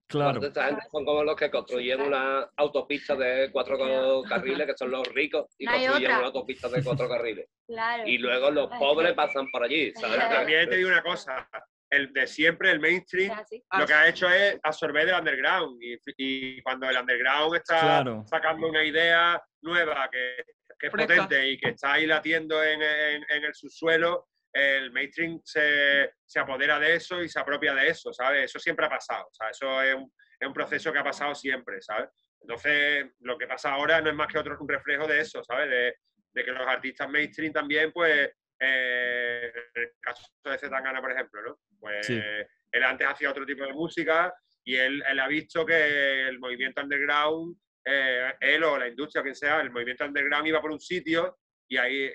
[SPEAKER 1] Claro.
[SPEAKER 3] Esta gente son como los que construyen una autopista de 4 carriles, que son los ricos, y
[SPEAKER 5] no
[SPEAKER 3] construyen una autopista de 4 carriles.
[SPEAKER 5] Claro.
[SPEAKER 3] Y luego los pobres pasan por allí, ¿sabes?
[SPEAKER 2] También te digo una cosa, el de siempre, el mainstream, lo que ha hecho es absorber el underground. Y cuando el underground está sacando una idea nueva que es potente y que está ahí latiendo en el subsuelo, el mainstream se apodera de eso y se apropia de eso, ¿sabes? Eso siempre ha pasado, ¿sabes? Eso es un proceso que ha pasado siempre, ¿sabes? Entonces, lo que pasa ahora no es más que un reflejo de eso, ¿sabes? De que los artistas mainstream también, pues, en el caso de C. Tangana, por ejemplo, ¿no? Pues él antes hacía otro tipo de música y él ha visto que el movimiento underground, él o la industria, quien sea, el movimiento underground iba por un sitio y ahí...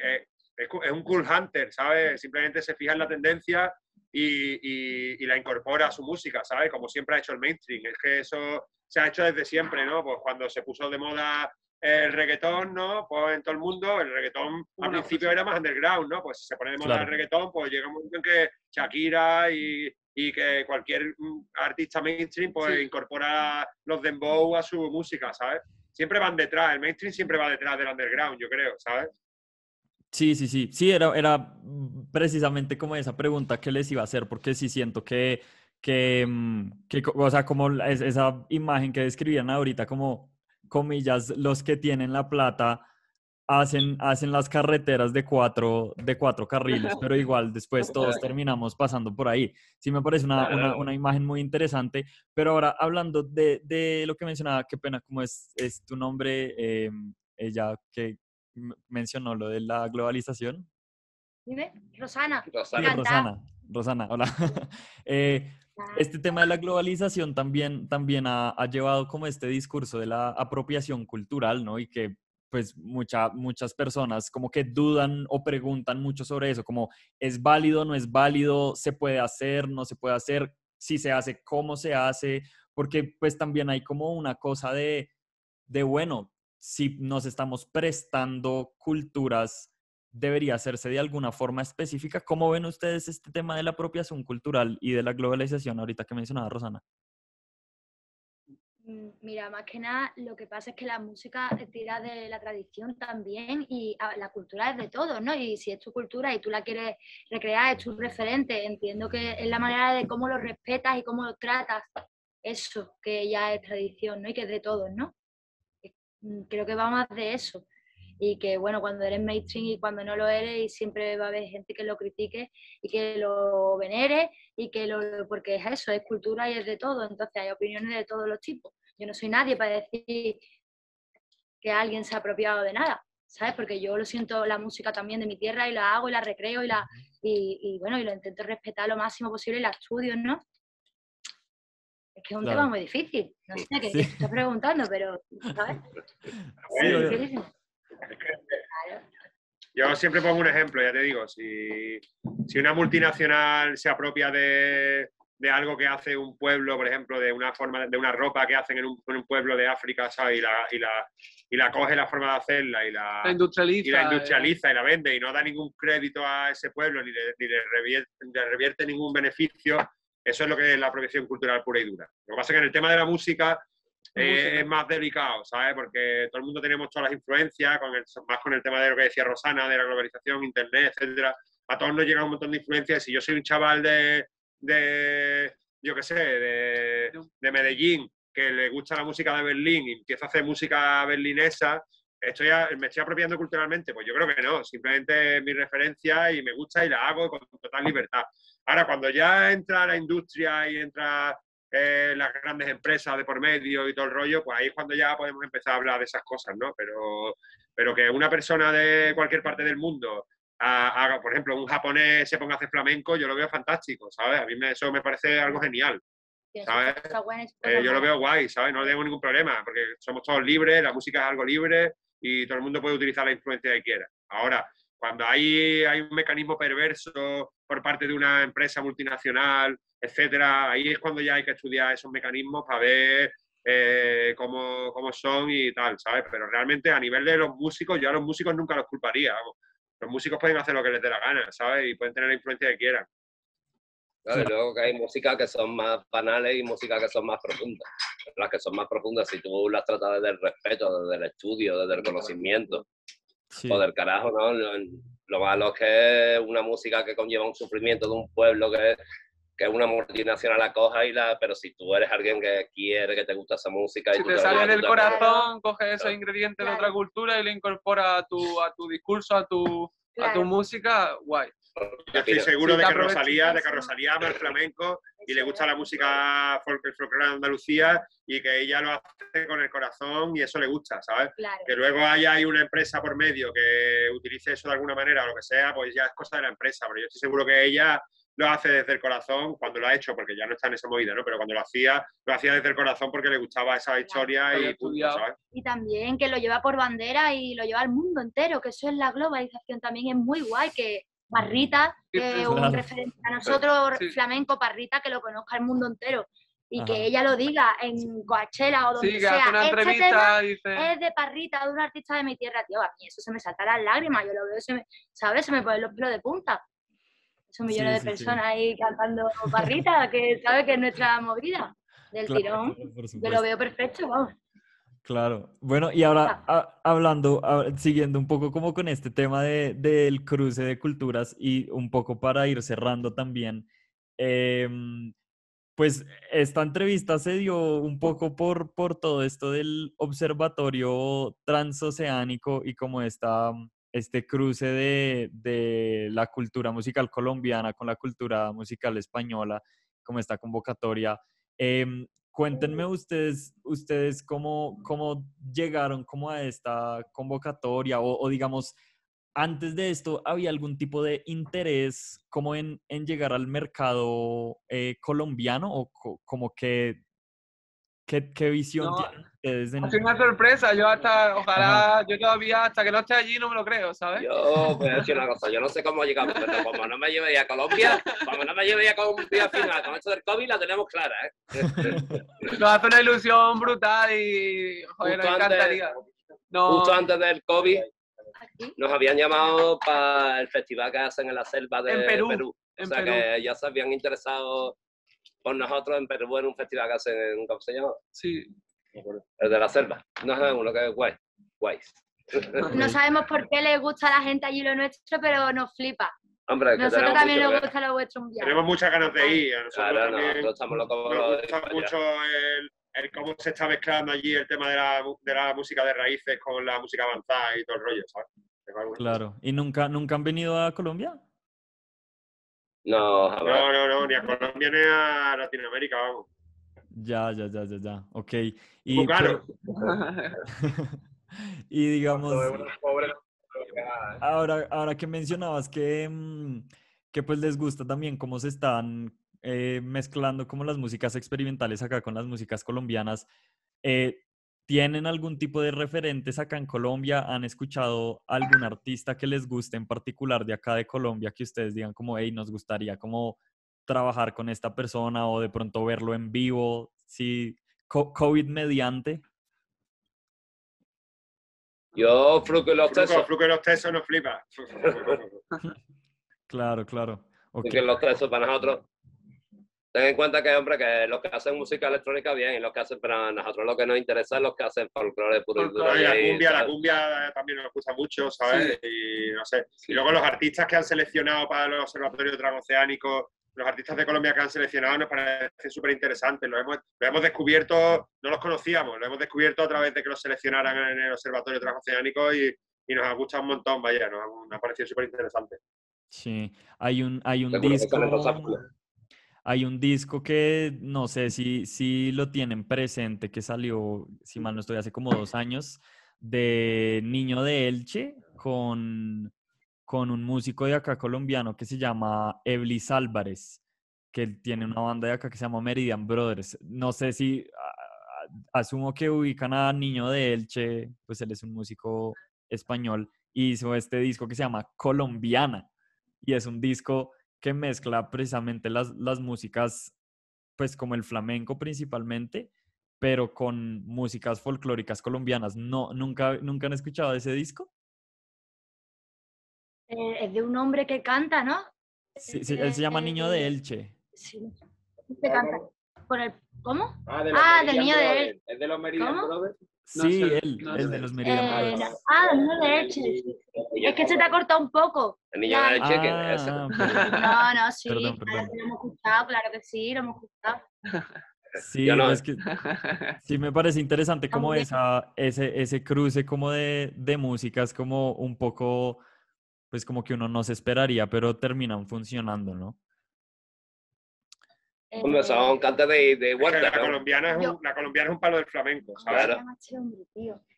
[SPEAKER 2] es un cool hunter, ¿sabes? Simplemente se fija en la tendencia y la incorpora a su música, ¿sabes? Como siempre ha hecho el mainstream. Es que eso se ha hecho desde siempre, ¿no? Pues cuando se puso de moda el reggaetón, ¿no? Pues en todo el mundo, el reggaetón al principio era más underground, ¿no? Pues si se pone de moda el reggaetón, pues llega un momento en que Shakira y que cualquier artista mainstream pues incorpora los dembow a su música, ¿sabes? Siempre van detrás, el mainstream siempre va detrás del underground, yo creo, ¿sabes?
[SPEAKER 1] Sí, sí, sí. Sí, era precisamente como esa pregunta que les iba a hacer, porque sí siento que o sea, como esa imagen que describían ahorita, como comillas, los que tienen la plata hacen las carreteras de cuatro carriles, pero igual después todos terminamos pasando por ahí. Sí me parece una imagen muy interesante, pero ahora hablando de lo que mencionaba, qué pena, ¿cómo es tu nombre? Ella que mencionó lo de la globalización.
[SPEAKER 5] Dime, Rosana.
[SPEAKER 1] Sí, Rosana, hola. Este tema de la globalización también ha llevado como este discurso de la apropiación cultural, ¿no? Y que pues muchas personas como que dudan o preguntan mucho sobre eso, como ¿es válido, no es válido? ¿Se puede hacer, no se puede hacer? Si se hace, ¿cómo se hace? Porque pues también hay como una cosa de bueno, si nos estamos prestando culturas, debería hacerse de alguna forma específica. ¿Cómo ven ustedes este tema de la apropiación cultural y de la globalización ahorita que mencionaba Rosana?
[SPEAKER 5] Mira, más que nada, lo que pasa es que la música tira de la tradición también y la cultura es de todos, ¿no? Y si es tu cultura y tú la quieres recrear, es tu referente, entiendo que es la manera de cómo lo respetas y cómo lo tratas, eso, que ya es tradición, ¿no? Y que es de todos, ¿no? Creo que va más de eso. Y que, bueno, cuando eres mainstream y cuando no lo eres, y siempre va a haber gente que lo critique y que lo venere, y porque es eso, es cultura y es de todo, entonces hay opiniones de todos los tipos. Yo no soy nadie para decir que alguien se ha apropiado de nada, ¿sabes? Porque yo lo siento, la música también de mi tierra, y la hago y la recreo y bueno, y lo intento respetar lo máximo posible y la estudio, ¿no? Es que es un tema muy difícil, no sé qué te estás preguntando, pero, ¿sabes?
[SPEAKER 1] Sí,
[SPEAKER 5] es difícil.
[SPEAKER 2] Yo siempre pongo un ejemplo, ya te digo, si una multinacional se apropia de algo que hace un pueblo, por ejemplo, de una ropa que hacen en un pueblo de África, ¿sabes? Y la coge la forma de hacerla y la industrializa y la vende y no da ningún crédito a ese pueblo ni le revierte ningún beneficio, eso es lo que es la apropiación cultural pura y dura. Lo que pasa es que en el tema de la música es más delicado, ¿sabes? Porque todo el mundo tenemos todas las influencias, más con el tema de lo que decía Rosana, de la globalización, internet, etcétera. A todos nos llega un montón de influencias. Si yo soy un chaval yo qué sé, de Medellín, que le gusta la música de Berlín y empiezo a hacer música berlinesa, me estoy apropiando culturalmente. Pues yo creo que no, simplemente es mi referencia y me gusta y la hago con total libertad. Ahora, cuando ya entra la industria y entra las grandes empresas de por medio y todo el rollo, pues ahí es cuando ya podemos empezar a hablar de esas cosas, ¿no? Pero que una persona de cualquier parte del mundo haga, por ejemplo, un japonés se ponga a hacer flamenco, yo lo veo fantástico, ¿sabes? A mí eso me parece algo genial, ¿sabes? Yo lo veo guay, ¿sabes? No tengo ningún problema, porque somos todos libres, la música es algo libre y todo el mundo puede utilizar la influencia que quiera. Ahora, cuando hay un mecanismo perverso por parte de una empresa multinacional, etcétera, ahí es cuando ya hay que estudiar esos mecanismos para ver cómo son y tal, ¿sabes? Pero realmente a nivel de los músicos, yo a los músicos nunca los culparía, vamos. Los músicos pueden hacer lo que les dé la gana, ¿sabes? Y pueden tener la influencia que quieran.
[SPEAKER 3] Claro, y luego que hay música que son más banales y música que son más profundas. Las que son más profundas, si tú las tratas desde el respeto, desde el estudio, desde el conocimiento, o del carajo, ¿no? Lo malo es que es una música que conlleva un sufrimiento de un pueblo que una multinacional la coja pero si tú eres alguien que quiere, que te gusta esa música...
[SPEAKER 4] Si te sale del corazón, coges esos ingredientes de otra cultura y lo incorporas a tu discurso, a tu música, guay.
[SPEAKER 2] Yo estoy seguro de que Rosalía ama el flamenco y le gusta la música folclore de Andalucía y que ella lo hace con el corazón y eso le gusta, ¿sabes?
[SPEAKER 5] Claro.
[SPEAKER 2] Que luego hay una empresa por medio que utilice eso de alguna manera o lo que sea, pues ya es cosa de la empresa, pero yo estoy seguro que ella lo hace desde el corazón cuando lo ha hecho, porque ya no está en esa movida, ¿no? Pero cuando lo hacía desde el corazón porque le gustaba esa historia y punto, ¿sabes?
[SPEAKER 5] Y también que lo lleva por bandera y lo lleva al mundo entero, que eso es la globalización también, es muy guay, que Parrita, que es un referente a nosotros, flamenco, Parrita, que lo conozca el mundo entero. y
[SPEAKER 1] Ajá.
[SPEAKER 5] que ella lo diga en Coachella o donde
[SPEAKER 4] Sí, que
[SPEAKER 5] sea.
[SPEAKER 4] hace una
[SPEAKER 5] Este
[SPEAKER 4] entrevista
[SPEAKER 5] tema
[SPEAKER 4] y dice...
[SPEAKER 5] es de Parrita, de un artista de mi tierra, tío. A mí eso se me saltan las lágrimas. Yo lo veo, ¿sabes? Se me ponen los pelos de punta. Son millones de
[SPEAKER 1] Sí.
[SPEAKER 5] personas ahí cantando Parrita, que sabe que es nuestra movida del
[SPEAKER 1] Claro,
[SPEAKER 5] tirón.
[SPEAKER 1] claro, por
[SPEAKER 5] Yo lo
[SPEAKER 1] supuesto.
[SPEAKER 5] veo perfecto, vamos.
[SPEAKER 1] Claro. Bueno, y ahora hablando, siguiendo un poco como con este tema del cruce de culturas y un poco para ir cerrando también, pues esta entrevista se dio un poco por todo esto del observatorio transoceánico y como este cruce de la cultura musical colombiana con la cultura musical española, como esta convocatoria. Cuéntenme ustedes cómo llegaron como a esta convocatoria o digamos, antes de esto, ¿había algún tipo de interés como en llegar al mercado colombiano o como qué visión
[SPEAKER 4] No,
[SPEAKER 1] tienen ustedes
[SPEAKER 4] ha sido una sorpresa. Yo
[SPEAKER 1] Ajá,
[SPEAKER 4] ojalá, yo todavía, hasta que no esté allí, no me lo creo, ¿sabes?
[SPEAKER 3] Yo voy a decir una cosa, yo no sé cómo llegamos, pero como no me lleve a Colombia, como no me lleve a Colombia final, con esto del COVID la tenemos clara, ¿eh?
[SPEAKER 4] Nos hace una ilusión brutal y, joder, nos encantaría.
[SPEAKER 3] Justo antes del COVID,
[SPEAKER 5] Aquí.
[SPEAKER 3] nos habían llamado para el festival que hacen en la selva de
[SPEAKER 4] En Perú,
[SPEAKER 3] Perú. O
[SPEAKER 4] en
[SPEAKER 3] sea
[SPEAKER 4] Perú.
[SPEAKER 3] que ya se habían interesado por nosotros en Perú en un festival que hacen en, ¿cómo se llama?
[SPEAKER 4] Sí.
[SPEAKER 3] El de la selva. No sé, uno que es guay.
[SPEAKER 5] No sabemos por qué les gusta a la gente allí lo nuestro, pero nos flipa.
[SPEAKER 3] Hombre, es que
[SPEAKER 5] Nosotros
[SPEAKER 3] tenemos
[SPEAKER 5] también
[SPEAKER 3] mucho
[SPEAKER 5] nos
[SPEAKER 3] que ver.
[SPEAKER 5] gusta lo vuestro un viaje.
[SPEAKER 2] Tenemos muchas ganas de ir. A nosotros
[SPEAKER 3] Claro,
[SPEAKER 2] también
[SPEAKER 3] nosotros estamos locos por
[SPEAKER 2] nos
[SPEAKER 3] lo de
[SPEAKER 2] gusta
[SPEAKER 3] allá.
[SPEAKER 2] mucho el cómo se está mezclando allí el tema de la música de raíces con la música avanzada y todo el rollo, ¿sabes?
[SPEAKER 1] claro. ¿Y nunca han venido a Colombia?
[SPEAKER 3] No, jamás.
[SPEAKER 2] No, ni a Colombia ni a Latinoamérica, vamos.
[SPEAKER 1] Ya. Ok.
[SPEAKER 2] Muy
[SPEAKER 1] Y,
[SPEAKER 2] caro.
[SPEAKER 1] y digamos,
[SPEAKER 3] Pobre.
[SPEAKER 1] ahora que mencionabas que pues les gusta también cómo se están mezclando como las músicas experimentales acá con las músicas colombianas, eh, ¿tienen algún tipo de referentes acá en Colombia? ¿Han escuchado algún artista que les guste en particular de acá de Colombia que ustedes digan como, hey, nos gustaría como trabajar con esta persona o de pronto verlo en vivo? Sí, COVID mediante.
[SPEAKER 3] Yo, Fruco y los Tesos.
[SPEAKER 2] Fruco y los Tesos nos flipa.
[SPEAKER 1] Claro. Ok.
[SPEAKER 3] Fruco y los Tesos para nosotros. Ten en cuenta que, hombre, que los que hacen música electrónica bien y los que hacen, pero a nosotros lo que nos interesa es los que hacen folclore puro y duro.
[SPEAKER 2] No, y la
[SPEAKER 3] ¿sabes?
[SPEAKER 2] cumbia también nos gusta mucho, ¿sabes?
[SPEAKER 4] Sí.
[SPEAKER 2] Y no sé.
[SPEAKER 4] Sí.
[SPEAKER 2] Y luego los artistas que han seleccionado para el Observatorio Transoceánico, los artistas de Colombia que han seleccionado nos parecen súper interesantes. Lo hemos descubierto, no los conocíamos, lo hemos descubierto a través de que los seleccionaran en el Observatorio Transoceánico y nos ha gustado un montón, vaya, nos ha parecido súper interesante.
[SPEAKER 1] Sí, hay un
[SPEAKER 3] Seguro que salen cosas
[SPEAKER 1] disco.
[SPEAKER 3] cool.
[SPEAKER 1] Hay un disco que no sé si lo tienen presente, que salió, si mal no estoy, hace como 2 años, de Niño de Elche con un músico de acá colombiano que se llama Eblis Álvarez, que tiene una banda de acá que se llama Meridian Brothers. No sé si, asumo que ubican a Niño de Elche, pues él es un músico español, y hizo este disco que se llama Colombiana, y es un disco que mezcla precisamente las músicas, pues como el flamenco principalmente, pero con músicas folclóricas colombianas. No, ¿nunca han escuchado ese disco?
[SPEAKER 5] Es de un hombre que canta, ¿no?
[SPEAKER 1] Sí, él se llama Niño de Elche.
[SPEAKER 5] Sí. Que canta. ¿Cómo?
[SPEAKER 3] De
[SPEAKER 5] del Niño de Elche.
[SPEAKER 3] ¿Es de los Meridian
[SPEAKER 5] ¿Cómo?
[SPEAKER 3] Brothers?
[SPEAKER 1] Sí,
[SPEAKER 4] sé,
[SPEAKER 1] él,
[SPEAKER 4] no
[SPEAKER 1] el
[SPEAKER 4] sé.
[SPEAKER 1] de los Meridian Brothers.
[SPEAKER 5] Del Niño de Elche. Es que se te ha cortado un poco.
[SPEAKER 3] El niño de Elche, ¿quién es ese?
[SPEAKER 1] Perdón.
[SPEAKER 5] No, sí.
[SPEAKER 1] Perdón.
[SPEAKER 5] Claro que lo hemos escuchado, claro que sí, lo hemos escuchado.
[SPEAKER 1] Sí,
[SPEAKER 3] Yo no.
[SPEAKER 1] es que sí me parece interesante como ese cruce como de músicas como un poco, pues como que uno no se esperaría, pero terminan funcionando, ¿no?
[SPEAKER 3] Hombre, son cantes de huerta,
[SPEAKER 2] la
[SPEAKER 3] ¿no?
[SPEAKER 2] colombiana es un palo del flamenco, ¿sabes?
[SPEAKER 3] Claro.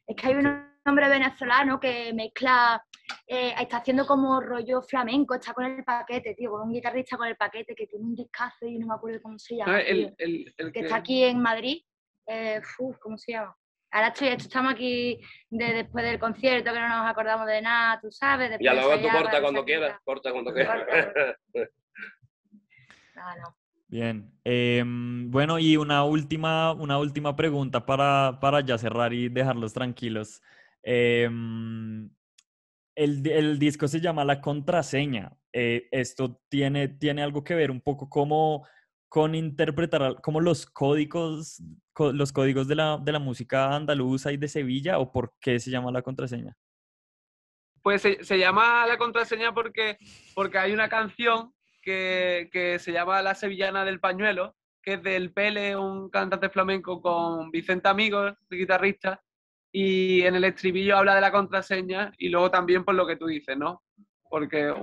[SPEAKER 5] Es que hay un hombre venezolano que mezcla, está haciendo como rollo flamenco, está con el paquete, tío, con un guitarrista con el paquete que tiene un discazo y no me acuerdo cómo se llama.
[SPEAKER 4] El
[SPEAKER 5] que está aquí en Madrid. ¿Cómo se llama? Ahora estamos aquí después del concierto, que no nos acordamos de nada, tú sabes.
[SPEAKER 3] Ya luego tú
[SPEAKER 5] ensayar,
[SPEAKER 3] corta cuando quieras, corta cuando quieras.
[SPEAKER 5] No.
[SPEAKER 1] Bien. Bueno, y una última pregunta para ya cerrar y dejarlos tranquilos. El disco se llama La Contraseña. Esto tiene algo que ver un poco como con interpretar como los códigos de la música andaluza y de Sevilla, o por qué se llama La Contraseña.
[SPEAKER 4] Pues se llama La Contraseña porque hay una canción que se llama La Sevillana del Pañuelo, que es del Pele, un cantante flamenco, con Vicente Amigos, el guitarrista, y en el estribillo habla de la contraseña y luego también por lo que tú dices, ¿no? Porque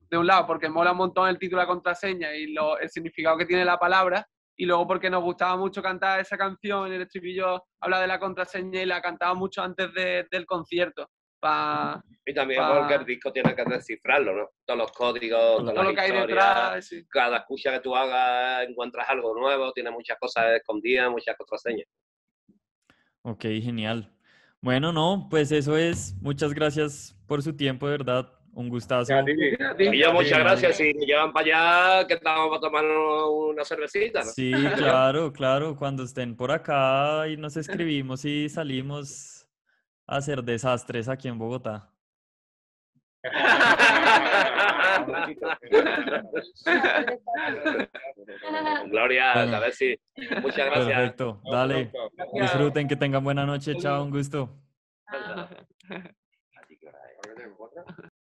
[SPEAKER 4] de un lado, porque mola un montón el título de la contraseña y el significado que tiene la palabra, y luego porque nos gustaba mucho cantar esa canción, en el estribillo habla de la contraseña y la cantaba mucho antes del concierto.
[SPEAKER 3] Y también porque el disco tiene que descifrarlo, ¿no? Todos los códigos, todas las historias, detrás, sí. Cada escucha que tú hagas encuentras algo nuevo, tiene muchas cosas escondidas, muchas contraseñas.
[SPEAKER 1] Ok, genial. Bueno, no, pues eso es. Muchas gracias por su tiempo, de verdad. Un gustazo.
[SPEAKER 3] Y yo muchas gracias. Si me llevan para allá, que estamos para tomar una cervecita, ¿no?
[SPEAKER 1] Sí, claro, claro. Cuando estén por acá y nos escribimos y salimos a hacer desastres aquí en Bogotá.
[SPEAKER 3] Gloria,
[SPEAKER 1] Bueno,
[SPEAKER 3] a ver si. Muchas gracias.
[SPEAKER 1] Perfecto. Dale. Disfruten, que tengan buena noche. Chao, un gusto.